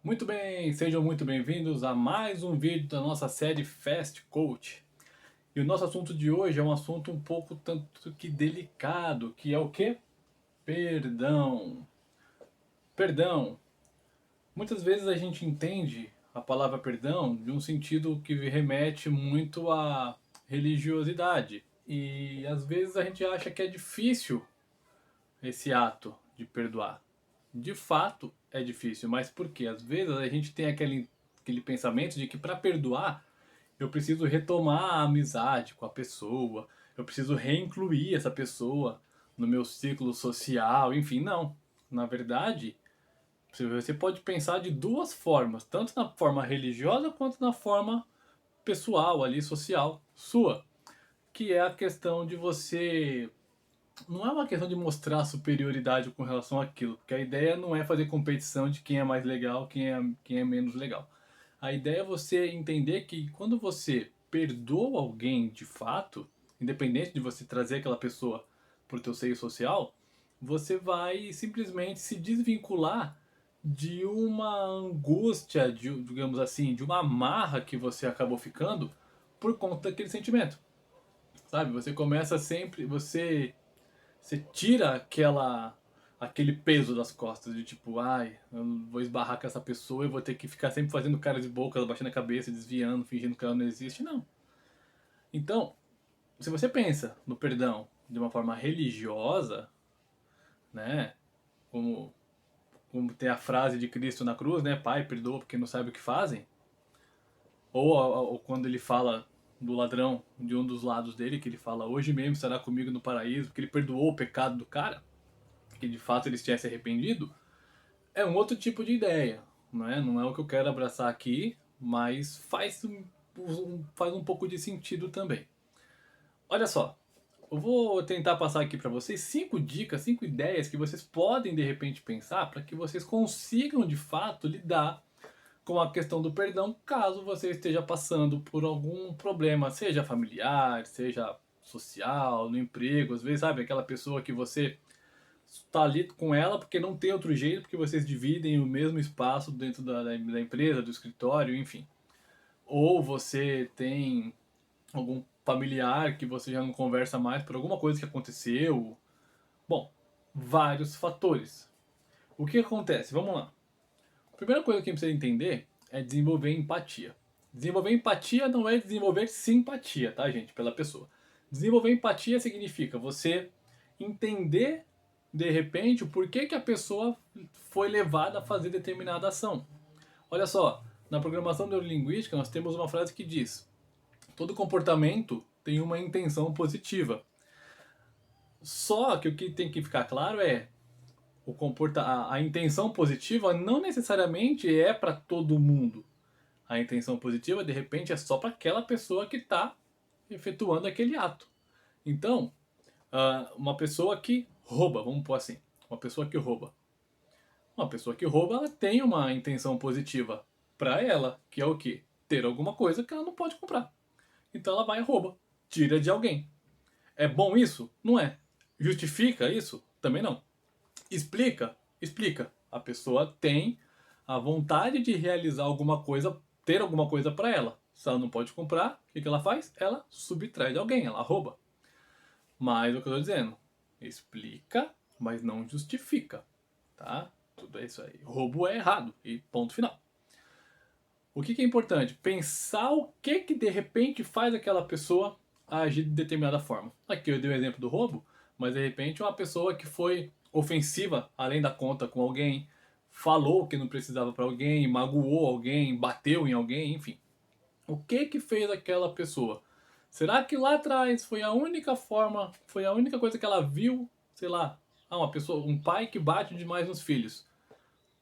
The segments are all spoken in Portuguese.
Muito bem, sejam muito bem-vindos a mais um vídeo da nossa série Fast Coach. E o nosso assunto de hoje é um assunto um pouco tanto que delicado, que é o quê? Perdão. Perdão. Muitas vezes a gente entende a palavra perdão de um sentido que remete muito à religiosidade. E às vezes a gente acha que é difícil esse ato de perdoar. De fato é difícil, mas por quê? Às vezes a gente tem aquele pensamento de que para perdoar eu preciso retomar a amizade com a pessoa, eu preciso reincluir essa pessoa no meu ciclo social, enfim, não. Na verdade, você pode pensar de duas formas, tanto na forma religiosa quanto na forma pessoal ali, social, sua, que é a questão de você não é uma questão de mostrar superioridade com relação àquilo, porque a ideia não é fazer competição de quem é mais legal, quem é menos legal. A ideia é você entender que quando você perdoa alguém de fato, independente de você trazer aquela pessoa para o teu seio social, você vai simplesmente se desvincular de uma angústia, digamos assim, de uma amarra que você acabou ficando por conta daquele sentimento. Sabe? Você começa sempre, você tira aquele peso das costas de tipo, ai, eu vou esbarrar com essa pessoa e vou ter que ficar sempre fazendo cara de boca, baixando a cabeça, desviando, fingindo que ela não existe. Não. Então, se você pensa no perdão de uma forma religiosa, né, como, como tem a frase de Cristo na cruz, né, Pai, perdoa porque não sabe o que fazem, ou quando ele fala do ladrão de um dos lados dele, que ele fala, hoje mesmo estará comigo no paraíso, porque ele perdoou o pecado do cara, que de fato eles tinham se arrependido, é um outro tipo de ideia, né? Não é o que eu quero abraçar aqui, mas faz um pouco de sentido também. Olha só, eu vou tentar passar aqui para vocês 5 dicas, 5 ideias que vocês podem de repente pensar para que vocês consigam de fato lidar com a questão do perdão caso você esteja passando por algum problema, seja familiar, seja social, no emprego, às vezes, sabe, aquela pessoa que você tá ali com ela porque não tem outro jeito, porque vocês dividem o mesmo espaço dentro da empresa, do escritório, enfim. Ou você tem algum familiar que você já não conversa mais por alguma coisa que aconteceu. Bom, vários fatores. O que acontece? Vamos lá. A primeira coisa que a gente precisa entender é desenvolver empatia. Desenvolver empatia não é desenvolver simpatia, tá, gente? Pela pessoa. Desenvolver empatia significa você entender de repente o porquê que a pessoa foi levada a fazer determinada ação. Olha só, na programação neurolinguística nós temos uma frase que diz: todo comportamento tem uma intenção positiva. Só que o que tem que ficar claro é a intenção positiva não necessariamente é para todo mundo. A intenção positiva, de repente, é só para aquela pessoa que está efetuando aquele ato. Então, uma pessoa que rouba, vamos pôr assim, uma pessoa que rouba. Uma pessoa que rouba, ela tem uma intenção positiva para ela, que é o quê? Ter alguma coisa que ela não pode comprar. Então ela vai e rouba, tira de alguém. É bom isso? Não é. Justifica isso? Também não. Explica? Explica. A pessoa tem a vontade de realizar alguma coisa, ter alguma coisa para ela. Se ela não pode comprar, o que ela faz? Ela subtrai de alguém, ela rouba. Mas o que eu estou dizendo, explica, mas não justifica, tá? Tudo é isso aí. Roubo é errado e ponto final. O que é importante? Pensar o que de repente faz aquela pessoa agir de determinada forma. Aqui eu dei o exemplo do roubo, mas de repente uma pessoa que foi ofensiva além da conta com alguém, falou que não precisava para alguém, magoou alguém, bateu em alguém, enfim. O que fez aquela pessoa? Será que lá atrás foi a única forma, foi a única coisa que ela viu, sei lá, uma pessoa, um pai que bate demais nos filhos?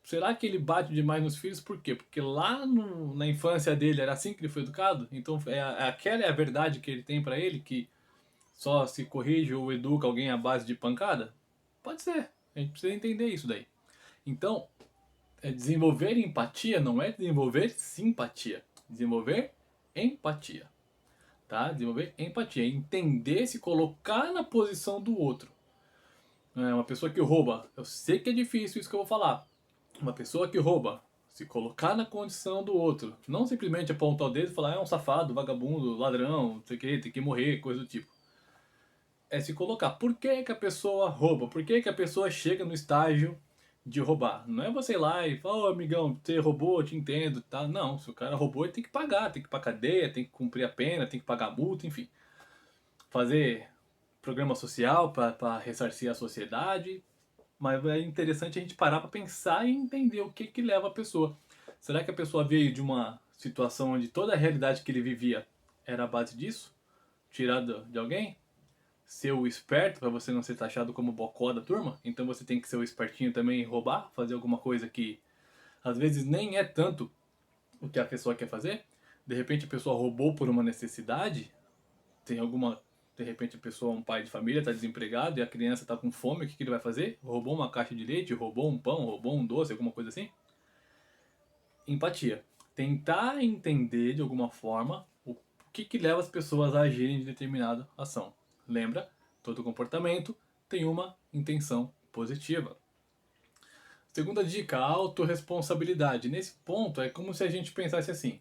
Será que ele bate demais nos filhos por quê? Porque lá na infância dele era assim que ele foi educado? Então aquela é a verdade que ele tem para ele, que só se corrige ou educa alguém à base de pancada? Pode ser, a gente precisa entender isso daí. Então, desenvolver empatia não é desenvolver simpatia, desenvolver empatia, tá? Desenvolver empatia, entender, se colocar na posição do outro. Uma pessoa que rouba, eu sei que é difícil isso que eu vou falar. Uma pessoa que rouba, Se colocar na condição do outro. Não simplesmente apontar o dedo e falar, é um safado, vagabundo, ladrão, não sei o que, tem que morrer, coisa do tipo. É se colocar. Por que que a pessoa rouba? Por que que a pessoa chega no estágio de roubar? Não é você ir lá e falar, ô amigão, você roubou, eu te entendo, tá? Não, se o cara roubou, ele tem que pagar, tem que ir pra cadeia, tem que cumprir a pena, tem que pagar a multa, enfim. Fazer programa social para ressarcir a sociedade. Mas é interessante a gente parar para pensar e entender o que que leva a pessoa. Será que a pessoa veio de uma situação onde toda a realidade que ele vivia era a base disso? Tirada de alguém? Ser o esperto para você não ser taxado como bocó da turma? Então você tem que ser o espertinho também e roubar, fazer alguma coisa que às vezes nem é tanto o que a pessoa quer fazer? De repente a pessoa roubou por uma necessidade, tem alguma. De repente a pessoa, um pai de família, está desempregado e a criança está com fome, o que, que ele vai fazer? Roubou uma caixa de leite, roubou um pão, roubou um doce, alguma coisa assim? Empatia. Tentar entender de alguma forma o que, que leva as pessoas a agirem de determinada ação. Lembra? Todo comportamento tem uma intenção positiva. Segunda dica, autorresponsabilidade. Nesse ponto é como se a gente pensasse assim: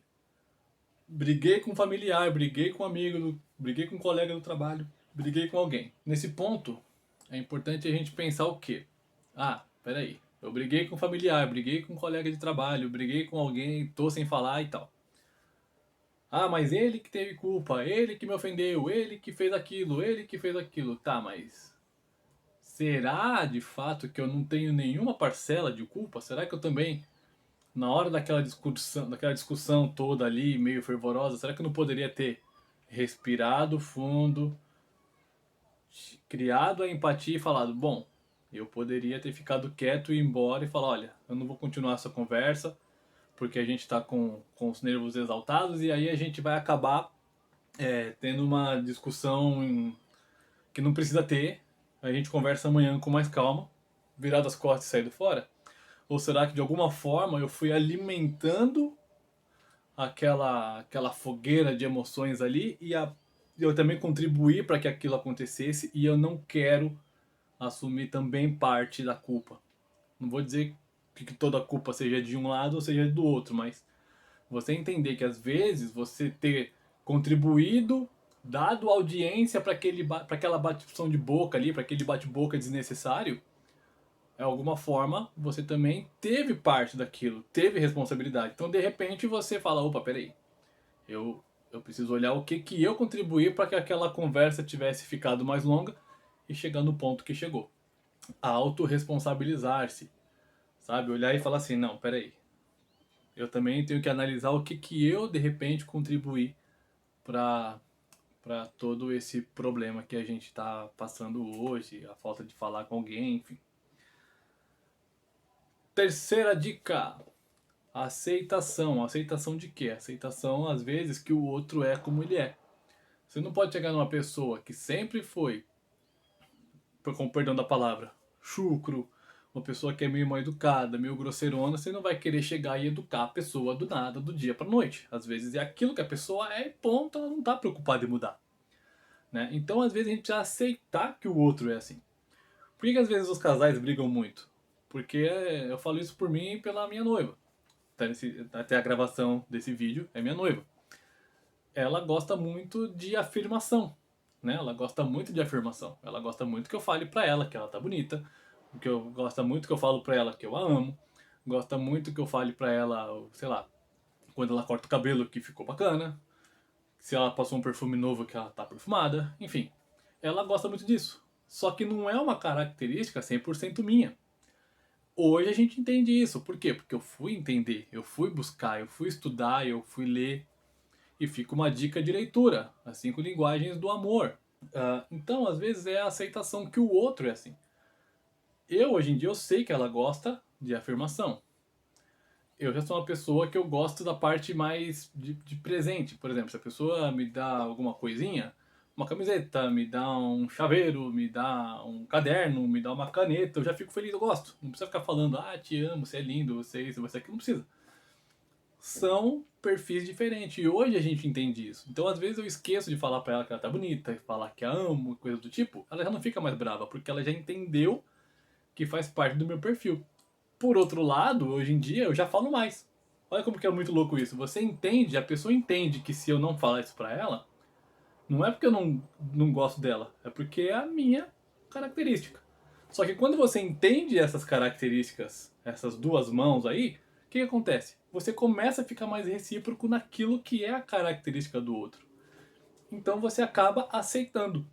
briguei com um familiar, briguei com um amigo, briguei com um colega do trabalho, briguei com alguém. Nesse ponto, é importante a gente pensar o quê? Ah, peraí, eu briguei com um familiar, briguei com um colega de trabalho, briguei com alguém, tô sem falar e tal. Ah, mas ele que teve culpa, ele que me ofendeu, ele que fez aquilo, ele que fez aquilo. Tá, mas será de fato que eu não tenho nenhuma parcela de culpa? Será que eu também na hora daquela discussão toda ali, meio fervorosa, será que eu não poderia ter respirado fundo, criado a empatia e falado, bom, eu poderia ter ficado quieto e ir embora e falar, olha, eu não vou continuar essa conversa, porque a gente está com os nervos exaltados e aí a gente vai acabar tendo uma discussão que não precisa ter, a gente conversa amanhã com mais calma, virado as costas e saído fora? Ou será que de alguma forma eu fui alimentando aquela fogueira de emoções ali e eu também contribuí para que aquilo acontecesse e eu não quero assumir também parte da culpa. Não vou dizer que toda a culpa seja de um lado ou seja do outro, mas você entender que às vezes você ter contribuído, dado audiência para aquela bate-som de boca ali, para aquele bate-boca desnecessário, de alguma forma você também teve parte daquilo, teve responsabilidade. Então de repente você fala, opa, peraí, eu preciso olhar o que, que eu contribuí para que aquela conversa tivesse ficado mais longa e chegar no ponto que chegou. Autoresponsabilizar-se, sabe? Olhar e falar assim, não, peraí, eu também tenho que analisar o que, que eu, de repente, contribuí para todo esse problema que a gente está passando hoje, a falta de falar com alguém, enfim. Terceira dica, aceitação. Aceitação de quê? Aceitação, às vezes, que o outro é como ele é. Você não pode chegar numa pessoa que sempre foi, com perdão da palavra, chucro, uma pessoa que é meio mal educada, meio grosseirona, você não vai querer chegar e educar a pessoa do nada, do dia pra noite. Às vezes é aquilo que a pessoa é e ponto, ela não tá preocupada em mudar. Né? Então, às vezes, a gente precisa aceitar que o outro é assim. Por que às vezes os casais brigam muito? Porque eu falo isso por mim e pela minha noiva. Até a gravação desse vídeo é minha noiva. Ela gosta muito de afirmação, né? Ela gosta muito de afirmação. Ela gosta muito que eu fale pra ela que ela tá bonita, que eu gosta muito que eu falo pra ela que eu a amo, gosta muito que eu fale pra ela, sei lá, quando ela corta o cabelo que ficou bacana, se ela passou um perfume novo que ela tá perfumada, enfim. Ela gosta muito disso. Só que não é uma característica 100% minha. Hoje a gente entende isso. Por quê? Porque eu fui entender, eu fui buscar, eu fui estudar, eu fui ler. E fica uma dica de leitura, as 5 linguagens do amor. Então, às vezes, é a aceitação que o outro é assim. Hoje em dia, eu sei que ela gosta de afirmação. Eu já sou uma pessoa que eu gosto da parte mais de presente. Por exemplo, se a pessoa me dá alguma coisinha, uma camiseta, me dá um chaveiro, me dá um caderno, me dá uma caneta, eu já fico feliz, eu gosto. Não precisa ficar falando, ah, te amo, você é lindo, você é isso, você é aquilo, não precisa. São perfis diferentes. E hoje a gente entende isso. Então, às vezes, eu esqueço de falar pra ela que ela tá bonita, falar que a amo, coisa do tipo. Ela já não fica mais brava, porque ela já entendeu que faz parte do meu perfil. Por outro lado, hoje em dia, eu já falo mais. Olha como que é muito louco isso. Você entende, a pessoa entende que se eu não falar isso pra ela, não é porque eu não gosto dela, é porque é a minha característica. Só que quando você entende essas características, essas duas mãos aí, o que acontece? Você começa a ficar mais recíproco naquilo que é a característica do outro. Então você acaba aceitando.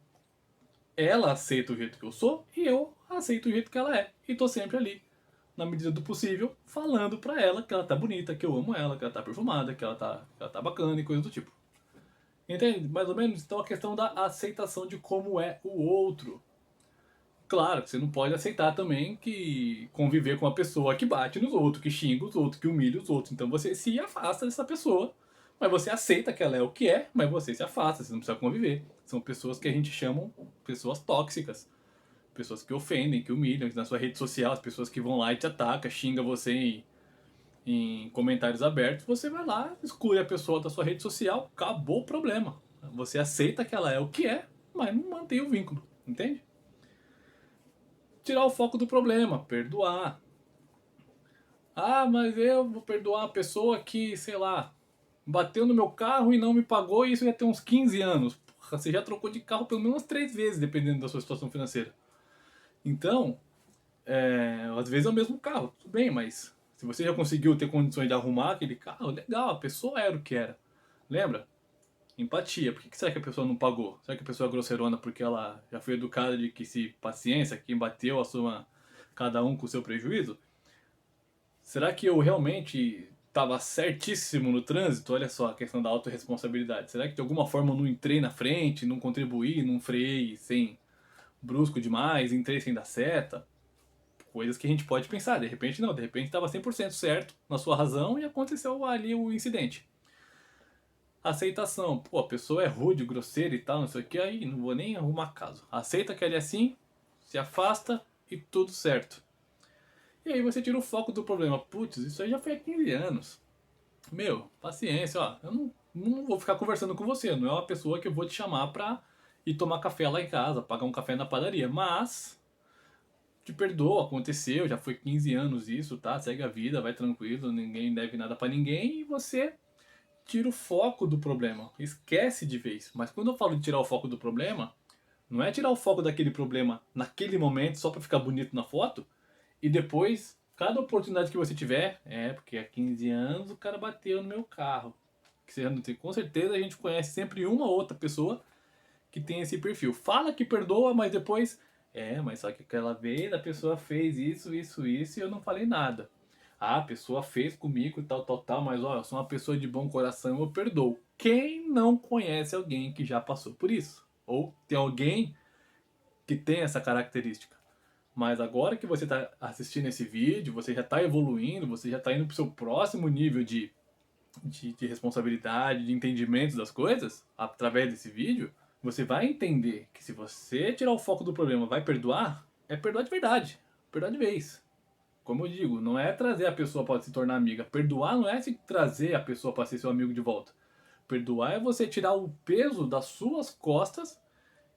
Ela aceita o jeito que eu sou e eu aceito o jeito que ela é. E tô sempre ali, na medida do possível, falando pra ela que ela tá bonita, que eu amo ela, que ela tá perfumada, que ela tá bacana e coisa do tipo. Entende? Mais ou menos? Então a questão da aceitação de como é o outro. Claro que você não pode aceitar também que conviver com uma pessoa que bate nos outros, que xinga os outros, que humilha os outros. Então você se afasta dessa pessoa, mas você aceita que ela é o que é, mas você se afasta, você não precisa conviver. São pessoas que a gente chama pessoas tóxicas. Pessoas que ofendem, que humilham na sua rede social, as pessoas que vão lá e te atacam, xinga você em comentários abertos, você vai lá, exclui a pessoa da sua rede social, acabou o problema. Você aceita que ela é o que é, mas não mantém o vínculo, entende? Tirar o foco do problema, perdoar. Ah, mas eu vou perdoar a pessoa que, sei lá, bateu no meu carro e não me pagou e isso já tem uns 15 anos. Porra, você já trocou de carro pelo menos 3 vezes, dependendo da sua situação financeira. Então, às vezes é o mesmo carro, tudo bem, mas se você já conseguiu ter condições de arrumar aquele carro, legal, a pessoa era o que era. Lembra? Empatia. Por que será que a pessoa não pagou? Será que a pessoa é grosseirona porque ela já foi educada de que se paciência, quem bateu assuma cada um com o seu prejuízo? Será que eu realmente estava certíssimo no trânsito? Olha só a questão da autorresponsabilidade. Será que de alguma forma eu não entrei na frente, não contribuí, não freiei sem brusco demais, entrei sem dar seta? Coisas que a gente pode pensar. De repente não, de repente estava 100% certo na sua razão e aconteceu ali o incidente. Aceitação. Pô, a pessoa é rude, grosseira e tal, não sei o que, aí não vou nem arrumar caso. Aceita que ele é assim, se afasta e tudo certo. E aí você tira o foco do problema. Putz, isso aí já foi há 15 anos. Meu, paciência, ó. Eu não vou ficar conversando com você. Não é uma pessoa que eu vou te chamar pra ir tomar café lá em casa, pagar um café na padaria. Mas, te perdoa, aconteceu, já foi 15 anos isso, tá? Segue a vida, vai tranquilo, ninguém deve nada pra ninguém e você tira o foco do problema. Esquece de vez. Mas quando eu falo de tirar o foco do problema, não é tirar o foco daquele problema naquele momento só pra ficar bonito na foto e depois, cada oportunidade que você tiver, porque há 15 anos o cara bateu no meu carro. Que você não tem, com certeza a gente conhece sempre uma ou outra pessoa que tem esse perfil. Fala que perdoa, mas depois, mas só que aquela vez a pessoa fez isso, isso, isso e eu não falei nada. Ah, a pessoa fez comigo, tal, tal, tal, mas ó, eu sou uma pessoa de bom coração, eu perdoo. Quem não conhece alguém que já passou por isso? Ou tem alguém que tem essa característica? Mas agora que você está assistindo esse vídeo, você já está evoluindo, você já está indo para o seu próximo nível de responsabilidade, de entendimento das coisas, através desse vídeo, você vai entender que se você tirar o foco do problema, vai perdoar, é perdoar de verdade, perdoar de vez. Como eu digo, não é trazer a pessoa para se tornar amiga. Perdoar não é se trazer a pessoa para ser seu amigo de volta. Perdoar é você tirar o peso das suas costas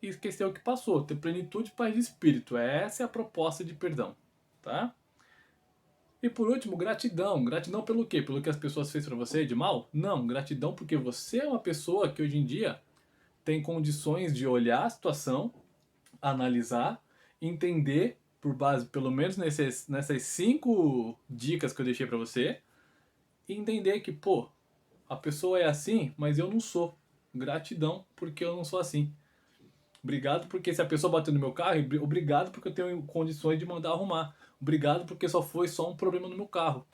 e esquecer o que passou. Ter plenitude, paz de espírito. Essa é a proposta de perdão, tá? E por último, gratidão. Gratidão pelo quê? Pelo que as pessoas fez para você de mal? Não, gratidão porque você é uma pessoa que hoje em dia tem condições de olhar a situação, analisar, entender por base, pelo menos nessas 5 dicas que eu deixei para você, e entender que, pô, a pessoa é assim, mas eu não sou. Gratidão porque eu não sou assim. Obrigado porque se a pessoa bateu no meu carro, obrigado porque eu tenho condições de mandar arrumar. Obrigado porque só foi só um problema no meu carro.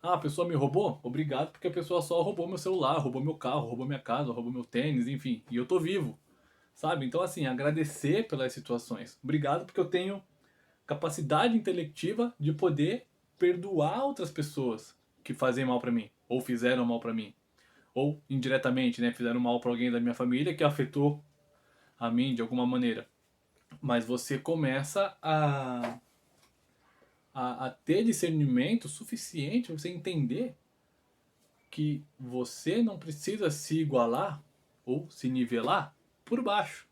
Ah, a pessoa me roubou? Obrigado porque a pessoa só roubou meu celular, roubou meu carro, roubou minha casa, roubou meu tênis, enfim. E eu tô vivo, sabe? Então assim, agradecer pelas situações. Obrigado porque eu tenho capacidade intelectiva de poder perdoar outras pessoas que fazem mal pra mim, ou fizeram mal pra mim, ou indiretamente, né, fizeram mal pra alguém da minha família que afetou a mim de alguma maneira. Mas você começa a ter discernimento suficiente para você entender que você não precisa se igualar ou se nivelar por baixo.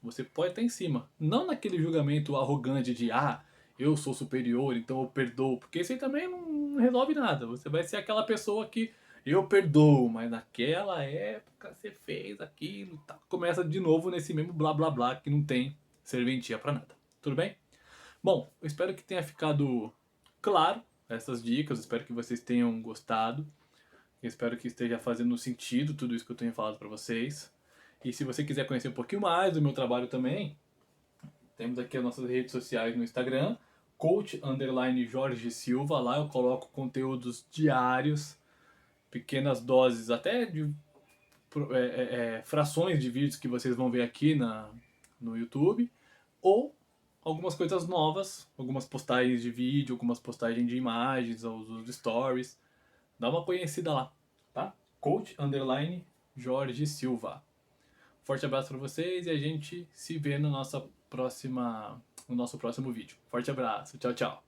Você pode estar em cima. Não naquele julgamento arrogante de, ah, eu sou superior, então eu perdoo, porque isso aí também não resolve nada. Você vai ser aquela pessoa que eu perdoo, mas naquela época você fez aquilo e tal. Começa de novo nesse mesmo blá blá blá que não tem serventia pra nada. Tudo bem? Bom, eu espero que tenha ficado claro essas dicas, eu espero que vocês tenham gostado. Eu espero que esteja fazendo sentido tudo isso que eu tenho falado para vocês. E se você quiser conhecer um pouquinho mais do meu trabalho também, temos aqui as nossas redes sociais no Instagram, coach_Jorge Silva. Lá eu coloco conteúdos diários, pequenas doses, até de frações de vídeos que vocês vão ver aqui no YouTube, ou algumas coisas novas, algumas postagens de vídeo, algumas postagens de imagens, os stories. Dá uma conhecida lá, tá? Coach_Jorge Silva. Forte abraço para vocês e a gente se vê no nosso próximo vídeo. Forte abraço, tchau, tchau.